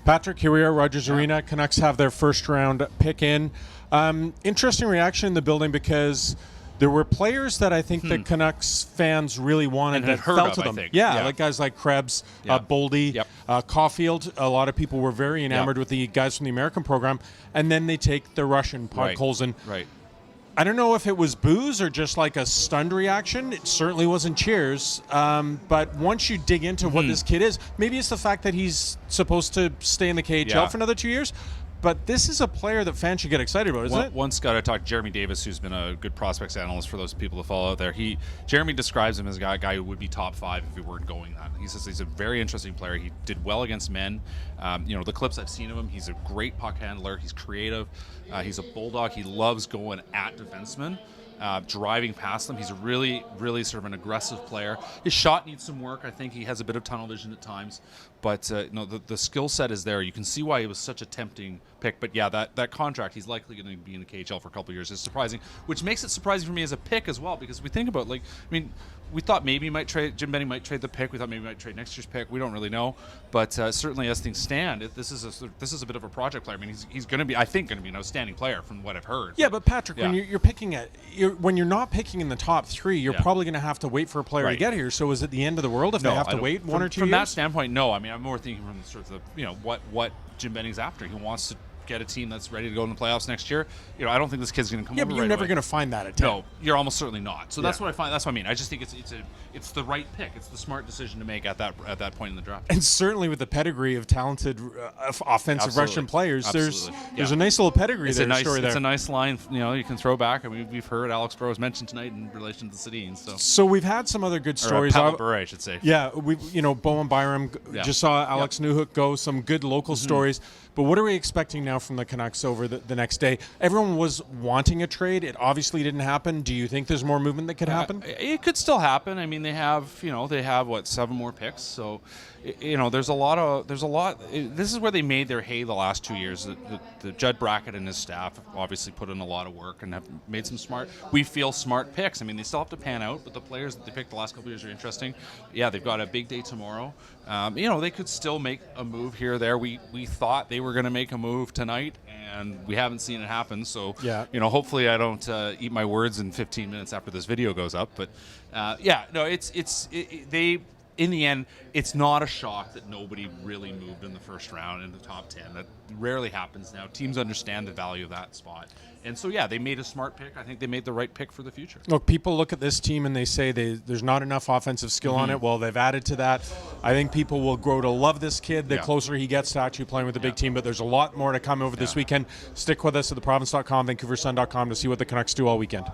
Patrick, here we are, Rogers Arena. Canucks have their first round pick in. Interesting reaction in the building because there were players that I think the Canucks fans really wanted And that had heard fell of, to I them. think. Yeah, like guys like Krebs, Boldy, Caulfield. A lot of people were very enamored with the guys from the American program. And then they take the Russian, Podkolzin. Right. I don't know if it was boos or just like a stunned reaction. It certainly wasn't cheers. But once you dig into what this kid is, maybe it's the fact that he's supposed to stay in the KHL for another 2 years. But this is a player that fans should get excited about, isn't it? Once got to talk to Jeremy Davis, who's been a good prospects analyst for those people to follow out there. Jeremy describes him as a guy who would be top 5 if he weren't going that. He says he's a very interesting player. He did well against men. The clips I've seen of him, he's a great puck handler. He's creative. He's a bulldog. He loves going at defensemen. Driving past them. He's a really, really sort of an aggressive player. His shot needs some work. I think he has a bit of tunnel vision at times. But the skill set is there. You can see why he was such a tempting pick. But yeah, that contract, he's likely going to be in the KHL for a couple of years. Is surprising, which makes it surprising for me as a pick as well, because we think about, we thought maybe Jim Benning might trade the pick. We thought maybe he might trade next year's pick. We don't really know. But certainly as things stand, this is a bit of a project player. I mean, he's going to be, I think, going to be an outstanding player from what I've heard. Yeah, but Patrick, when you're picking when you're not picking in the top 3, you're probably going to have to wait for a player to get here. So is it the end of the world if they have to wait 1 or 2 years? From that standpoint, no. I mean, I'm more thinking from the sort of what Jim Benning's after. He wants to get a team that's ready to go in the playoffs next year. I don't think this kid's going to come over. Yeah, but you're never going to find that at 10. No, you're almost certainly not. So that's what I find. That's what I mean. I just think it's the right pick. It's the smart decision to make at that point in the draft. And certainly with the pedigree of talented offensive Russian players, there's a nice little pedigree it's there. It's a nice line. You can throw back. I mean, we've heard Alex Burrows mentioned tonight in relation to the Sedins. So we've had some other good stories. Pavel Bure, I should say. Yeah, Bowen Byram just saw Alex Newhook go. Some good local stories. But what are we expecting now from the Canucks over the next day? Everyone was wanting a trade. It obviously didn't happen. Do you think there's more movement that could happen? It could still happen. I mean, they have 7 more picks. So, there's a lot. This is where they made their hay the last 2 years. The Judd Brackett and his staff have obviously put in a lot of work and have made some smart picks. I mean, they still have to pan out, but the players that they picked the last couple of years are interesting. Yeah, they've got a big day tomorrow. They could still make a move here or there. We thought they were going to make a move tonight, and we haven't seen it happen. So, hopefully I don't eat my words in 15 minutes after this video goes up. But, in the end, it's not a shock that nobody really moved in the first round in the top 10. That rarely happens now. Teams understand the value of that spot. And so, they made a smart pick. I think they made the right pick for the future. Look, people look at this team and they say there's not enough offensive skill on it. Well, they've added to that. I think people will grow to love this kid the closer he gets to actually playing with the big team. But there's a lot more to come over this weekend. Stick with us at theprovince.com, vancouversun.com to see what the Canucks do all weekend.